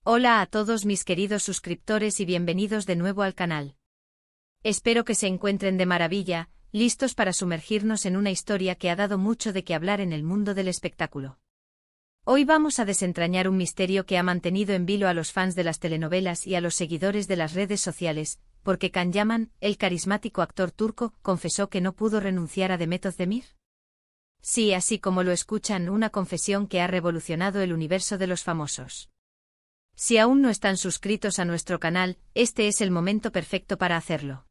Hola a todos mis queridos suscriptores y bienvenidos de nuevo al canal. Espero que se encuentren de maravilla, listos para sumergirnos en una historia que ha dado mucho de qué hablar en el mundo del espectáculo. Hoy vamos a desentrañar un misterio que ha mantenido en vilo a los fans de las telenovelas y a los seguidores de las redes sociales, porque Can Yaman, el carismático actor turco, confesó que no pudo renunciar a Demet Özdemir. Sí, así como lo escuchan, una confesión que ha revolucionado el universo de los famosos. Si aún no están suscritos a nuestro canal, este es el momento perfecto para hacerlo.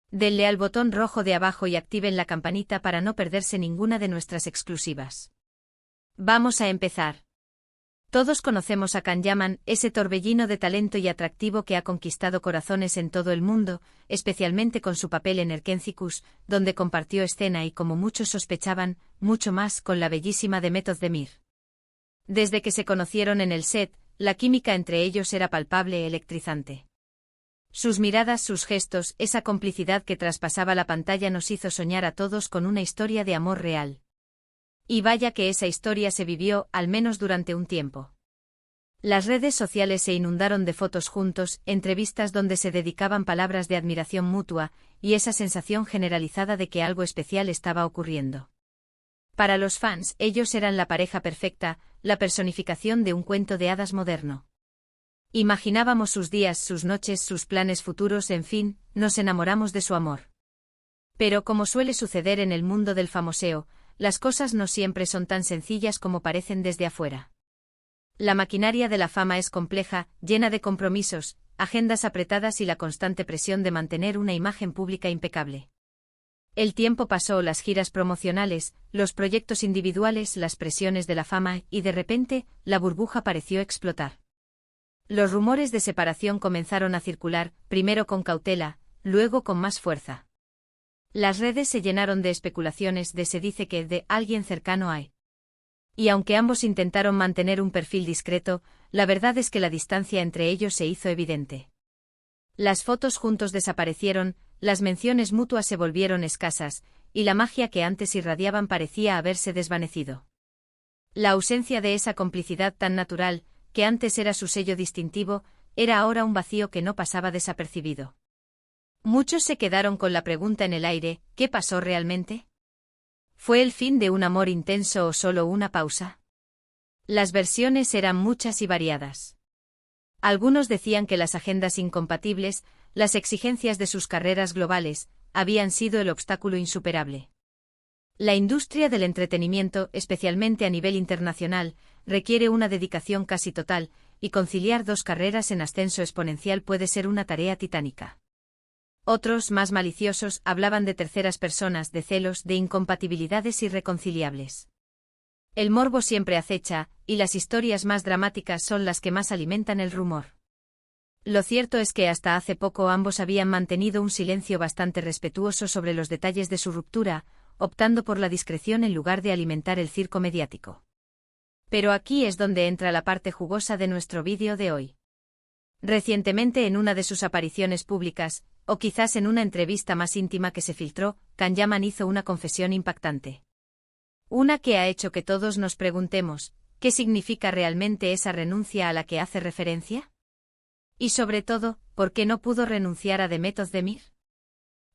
Denle al botón rojo de abajo y activen la campanita para no perderse ninguna de nuestras exclusivas. Vamos a empezar. Todos conocemos a Can Yaman, ese torbellino de talento y atractivo que ha conquistado corazones en todo el mundo, especialmente con su papel en Erkenzicus, donde compartió escena y, como muchos sospechaban, mucho más con la bellísima Demet Özdemir. Desde que se conocieron en el set, la química entre ellos era palpable e electrizante. Sus miradas, sus gestos, esa complicidad que traspasaba la pantalla nos hizo soñar a todos con una historia de amor real. Y vaya que esa historia se vivió, al menos durante un tiempo. Las redes sociales se inundaron de fotos juntos, entrevistas donde se dedicaban palabras de admiración mutua, y esa sensación generalizada de que algo especial estaba ocurriendo. Para los fans, ellos eran la pareja perfecta, la personificación de un cuento de hadas moderno. Imaginábamos sus días, sus noches, sus planes futuros, en fin, nos enamoramos de su amor. Pero como suele suceder en el mundo del famoseo, las cosas no siempre son tan sencillas como parecen desde afuera. La maquinaria de la fama es compleja, llena de compromisos, agendas apretadas y la constante presión de mantener una imagen pública impecable. El tiempo pasó, las giras promocionales, los proyectos individuales, las presiones de la fama, y de repente, la burbuja pareció explotar. Los rumores de separación comenzaron a circular, primero con cautela, luego con más fuerza. Las redes se llenaron de especulaciones de se dice que de alguien cercano a. Y aunque ambos intentaron mantener un perfil discreto, la verdad es que la distancia entre ellos se hizo evidente. Las fotos juntos desaparecieron, las menciones mutuas se volvieron escasas, y la magia que antes irradiaban parecía haberse desvanecido. La ausencia de esa complicidad tan natural, que antes era su sello distintivo, era ahora un vacío que no pasaba desapercibido. Muchos se quedaron con la pregunta en el aire: ¿qué pasó realmente? ¿Fue el fin de un amor intenso o solo una pausa? Las versiones eran muchas y variadas. Algunos decían que las agendas incompatibles, las exigencias de sus carreras globales, habían sido el obstáculo insuperable. La industria del entretenimiento, especialmente a nivel internacional, requiere una dedicación casi total, y conciliar dos carreras en ascenso exponencial puede ser una tarea titánica. Otros, más maliciosos, hablaban de terceras personas, de celos, de incompatibilidades irreconciliables. El morbo siempre acecha, y las historias más dramáticas son las que más alimentan el rumor. Lo cierto es que hasta hace poco ambos habían mantenido un silencio bastante respetuoso sobre los detalles de su ruptura, optando por la discreción en lugar de alimentar el circo mediático. Pero aquí es donde entra la parte jugosa de nuestro vídeo de hoy. Recientemente, en una de sus apariciones públicas, o quizás en una entrevista más íntima que se filtró, Can Yaman hizo una confesión impactante. Una que ha hecho que todos nos preguntemos, ¿qué significa realmente esa renuncia a la que hace referencia? Y sobre todo, ¿por qué no pudo renunciar a Demet Özdemir?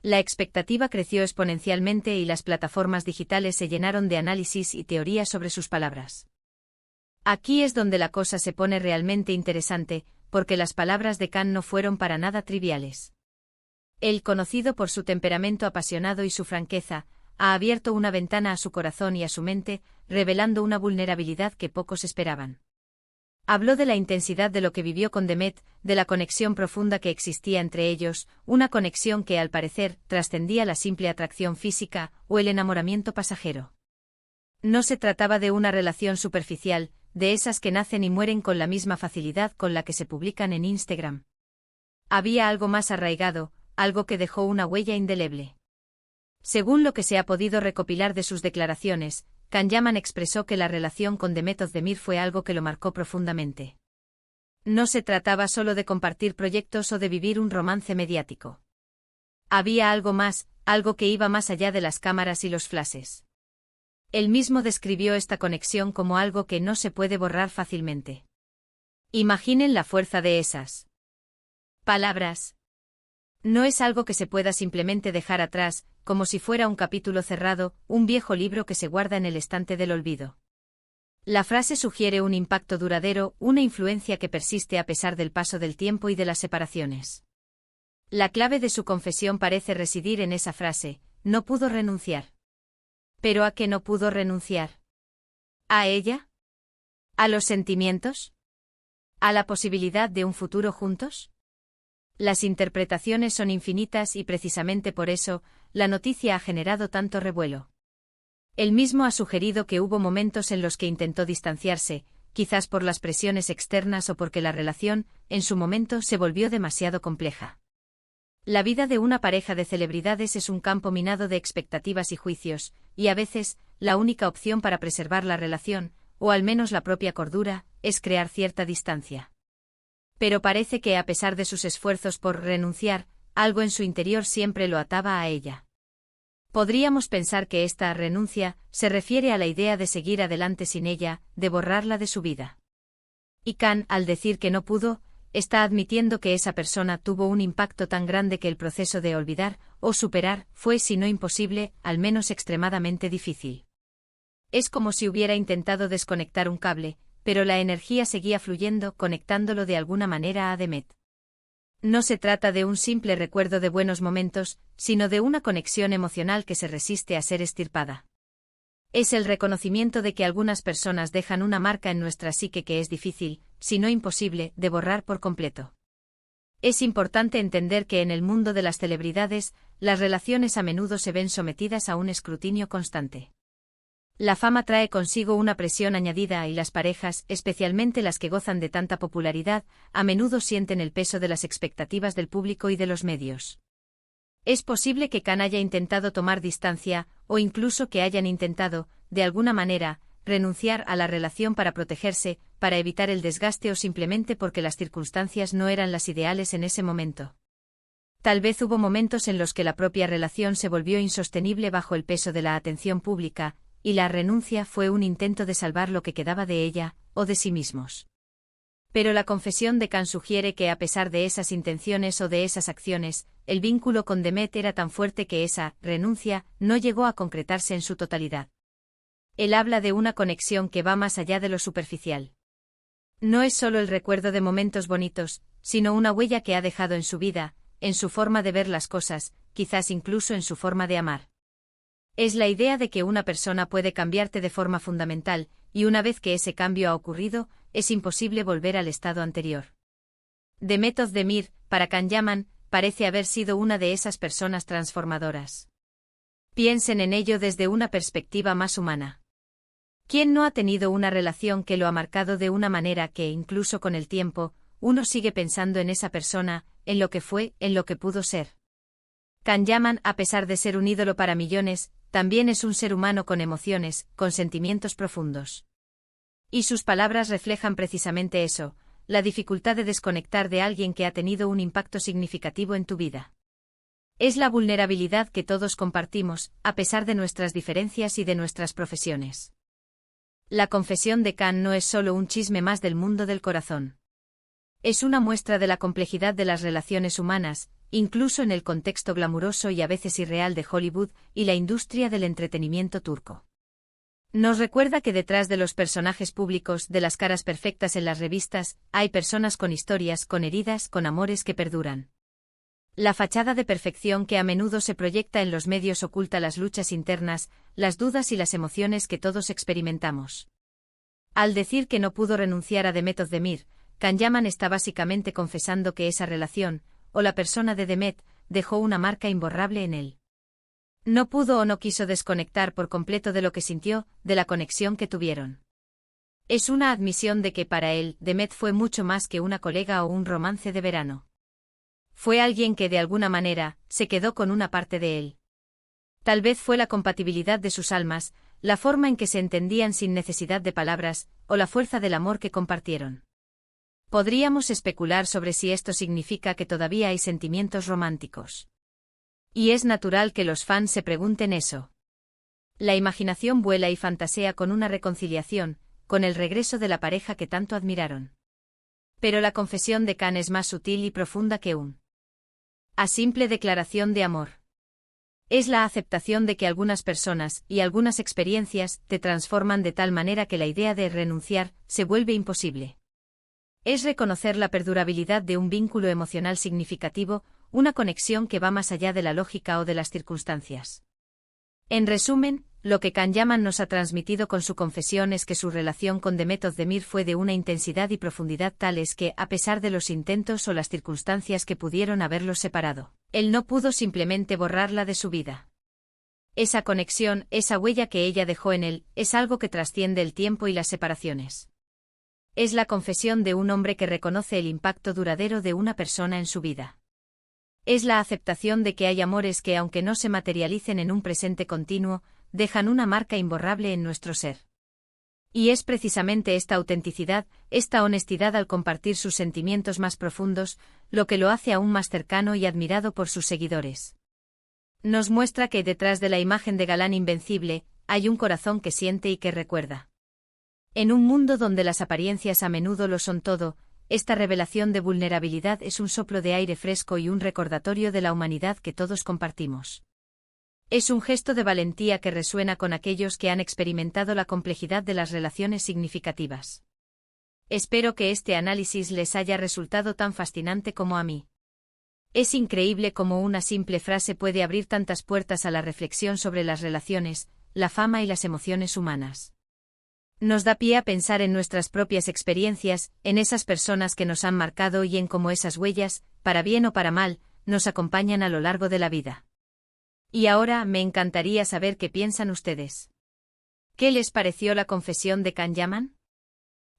La expectativa creció exponencialmente y las plataformas digitales se llenaron de análisis y teorías sobre sus palabras. Aquí es donde la cosa se pone realmente interesante, porque las palabras de Can no fueron para nada triviales. Él, conocido por su temperamento apasionado y su franqueza, ha abierto una ventana a su corazón y a su mente, revelando una vulnerabilidad que pocos esperaban. Habló de la intensidad de lo que vivió con Demet, de la conexión profunda que existía entre ellos, una conexión que, al parecer, trascendía la simple atracción física o el enamoramiento pasajero. No se trataba de una relación superficial, de esas que nacen y mueren con la misma facilidad con la que se publican en Instagram. Había algo más arraigado, algo que dejó una huella indeleble. Según lo que se ha podido recopilar de sus declaraciones, Can Yaman expresó que la relación con Demet Özdemir fue algo que lo marcó profundamente. No se trataba solo de compartir proyectos o de vivir un romance mediático. Había algo más, algo que iba más allá de las cámaras y los flashes. Él mismo describió esta conexión como algo que no se puede borrar fácilmente. Imaginen la fuerza de esas palabras. No es algo que se pueda simplemente dejar atrás, como si fuera un capítulo cerrado, un viejo libro que se guarda en el estante del olvido. La frase sugiere un impacto duradero, una influencia que persiste a pesar del paso del tiempo y de las separaciones. La clave de su confesión parece residir en esa frase: no pudo renunciar. ¿Pero a qué no pudo renunciar? ¿A ella? ¿A los sentimientos? ¿A la posibilidad de un futuro juntos? Las interpretaciones son infinitas y precisamente por eso, la noticia ha generado tanto revuelo. Él mismo ha sugerido que hubo momentos en los que intentó distanciarse, quizás por las presiones externas o porque la relación, en su momento, se volvió demasiado compleja. La vida de una pareja de celebridades es un campo minado de expectativas y juicios, y a veces, la única opción para preservar la relación, o al menos la propia cordura, es crear cierta distancia. Pero parece que a pesar de sus esfuerzos por renunciar, algo en su interior siempre lo ataba a ella. Podríamos pensar que esta renuncia se refiere a la idea de seguir adelante sin ella, de borrarla de su vida. Y Khan, al decir que no pudo, está admitiendo que esa persona tuvo un impacto tan grande que el proceso de olvidar o superar fue, si no imposible, al menos extremadamente difícil. Es como si hubiera intentado desconectar un cable, pero la energía seguía fluyendo, conectándolo de alguna manera a Demet. No se trata de un simple recuerdo de buenos momentos, sino de una conexión emocional que se resiste a ser extirpada. Es el reconocimiento de que algunas personas dejan una marca en nuestra psique que es difícil, si no imposible, de borrar por completo. Es importante entender que en el mundo de las celebridades, las relaciones a menudo se ven sometidas a un escrutinio constante. La fama trae consigo una presión añadida y las parejas, especialmente las que gozan de tanta popularidad, a menudo sienten el peso de las expectativas del público y de los medios. Es posible que Khan haya intentado tomar distancia, o incluso que hayan intentado, de alguna manera, renunciar a la relación para protegerse, para evitar el desgaste o simplemente porque las circunstancias no eran las ideales en ese momento. Tal vez hubo momentos en los que la propia relación se volvió insostenible bajo el peso de la atención pública, y la renuncia fue un intento de salvar lo que quedaba de ella, o de sí mismos. Pero la confesión de Khan sugiere que a pesar de esas intenciones o de esas acciones, el vínculo con Demet era tan fuerte que esa renuncia no llegó a concretarse en su totalidad. Él habla de una conexión que va más allá de lo superficial. No es solo el recuerdo de momentos bonitos, sino una huella que ha dejado en su vida, en su forma de ver las cosas, quizás incluso en su forma de amar. Es la idea de que una persona puede cambiarte de forma fundamental, y una vez que ese cambio ha ocurrido, es imposible volver al estado anterior. Demet Özdemir, para Can Yaman, parece haber sido una de esas personas transformadoras. Piensen en ello desde una perspectiva más humana. ¿Quién no ha tenido una relación que lo ha marcado de una manera que, incluso con el tiempo, uno sigue pensando en esa persona, en lo que fue, en lo que pudo ser? Can Yaman, a pesar de ser un ídolo para millones, también es un ser humano con emociones, con sentimientos profundos. Y sus palabras reflejan precisamente eso, la dificultad de desconectar de alguien que ha tenido un impacto significativo en tu vida. Es la vulnerabilidad que todos compartimos, a pesar de nuestras diferencias y de nuestras profesiones. La confesión de Khan no es solo un chisme más del mundo del corazón. Es una muestra de la complejidad de las relaciones humanas, incluso en el contexto glamuroso y a veces irreal de Hollywood y la industria del entretenimiento turco. Nos recuerda que detrás de los personajes públicos, de las caras perfectas en las revistas, hay personas con historias, con heridas, con amores que perduran. La fachada de perfección que a menudo se proyecta en los medios oculta las luchas internas, las dudas y las emociones que todos experimentamos. Al decir que no pudo renunciar a Demet Özdemir, Can Yaman está básicamente confesando que esa relación, o la persona de Demet, dejó una marca imborrable en él. No pudo o no quiso desconectar por completo de lo que sintió, de la conexión que tuvieron. Es una admisión de que para él, Demet fue mucho más que una colega o un romance de verano. Fue alguien que de alguna manera, se quedó con una parte de él. Tal vez fue la compatibilidad de sus almas, la forma en que se entendían sin necesidad de palabras, o la fuerza del amor que compartieron. Podríamos especular sobre si esto significa que todavía hay sentimientos románticos. Y es natural que los fans se pregunten eso. La imaginación vuela y fantasea con una reconciliación, con el regreso de la pareja que tanto admiraron. Pero la confesión de Khan es más sutil y profunda que a simple declaración de amor. Es la aceptación de que algunas personas y algunas experiencias te transforman de tal manera que la idea de renunciar se vuelve imposible. Es reconocer la perdurabilidad de un vínculo emocional significativo, una conexión que va más allá de la lógica o de las circunstancias. En resumen, lo que Khan Yaman nos ha transmitido con su confesión es que su relación con Demet Özdemir fue de una intensidad y profundidad tales que, a pesar de los intentos o las circunstancias que pudieron haberlos separado, él no pudo simplemente borrarla de su vida. Esa conexión, esa huella que ella dejó en él, es algo que trasciende el tiempo y las separaciones. Es la confesión de un hombre que reconoce el impacto duradero de una persona en su vida. Es la aceptación de que hay amores que, aunque no se materialicen en un presente continuo, dejan una marca imborrable en nuestro ser. Y es precisamente esta autenticidad, esta honestidad al compartir sus sentimientos más profundos, lo que lo hace aún más cercano y admirado por sus seguidores. Nos muestra que detrás de la imagen de galán invencible, hay un corazón que siente y que recuerda. En un mundo donde las apariencias a menudo lo son todo, esta revelación de vulnerabilidad es un soplo de aire fresco y un recordatorio de la humanidad que todos compartimos. Es un gesto de valentía que resuena con aquellos que han experimentado la complejidad de las relaciones significativas. Espero que este análisis les haya resultado tan fascinante como a mí. Es increíble cómo una simple frase puede abrir tantas puertas a la reflexión sobre las relaciones, la fama y las emociones humanas. Nos da pie a pensar en nuestras propias experiencias, en esas personas que nos han marcado y en cómo esas huellas, para bien o para mal, nos acompañan a lo largo de la vida. Y ahora me encantaría saber qué piensan ustedes. ¿Qué les pareció la confesión de Khan Yaman?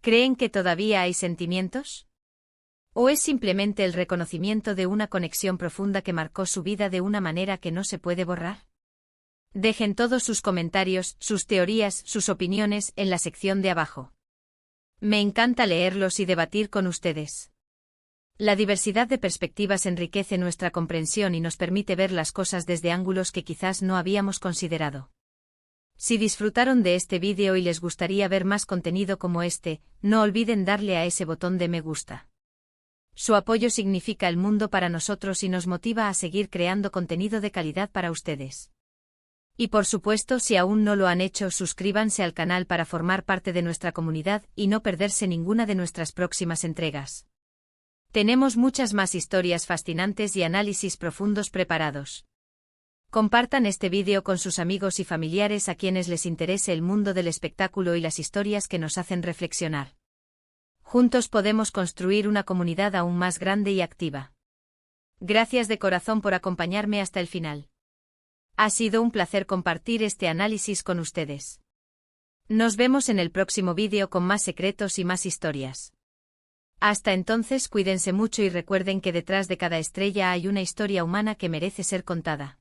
¿Creen que todavía hay sentimientos? ¿O es simplemente el reconocimiento de una conexión profunda que marcó su vida de una manera que no se puede borrar? Dejen todos sus comentarios, sus teorías, sus opiniones en la sección de abajo. Me encanta leerlos y debatir con ustedes. La diversidad de perspectivas enriquece nuestra comprensión y nos permite ver las cosas desde ángulos que quizás no habíamos considerado. Si disfrutaron de este vídeo y les gustaría ver más contenido como este, no olviden darle a ese botón de me gusta. Su apoyo significa el mundo para nosotros y nos motiva a seguir creando contenido de calidad para ustedes. Y por supuesto, si aún no lo han hecho, suscríbanse al canal para formar parte de nuestra comunidad y no perderse ninguna de nuestras próximas entregas. Tenemos muchas más historias fascinantes y análisis profundos preparados. Compartan este vídeo con sus amigos y familiares a quienes les interese el mundo del espectáculo y las historias que nos hacen reflexionar. Juntos podemos construir una comunidad aún más grande y activa. Gracias de corazón por acompañarme hasta el final. Ha sido un placer compartir este análisis con ustedes. Nos vemos en el próximo vídeo con más secretos y más historias. Hasta entonces, cuídense mucho y recuerden que detrás de cada estrella hay una historia humana que merece ser contada.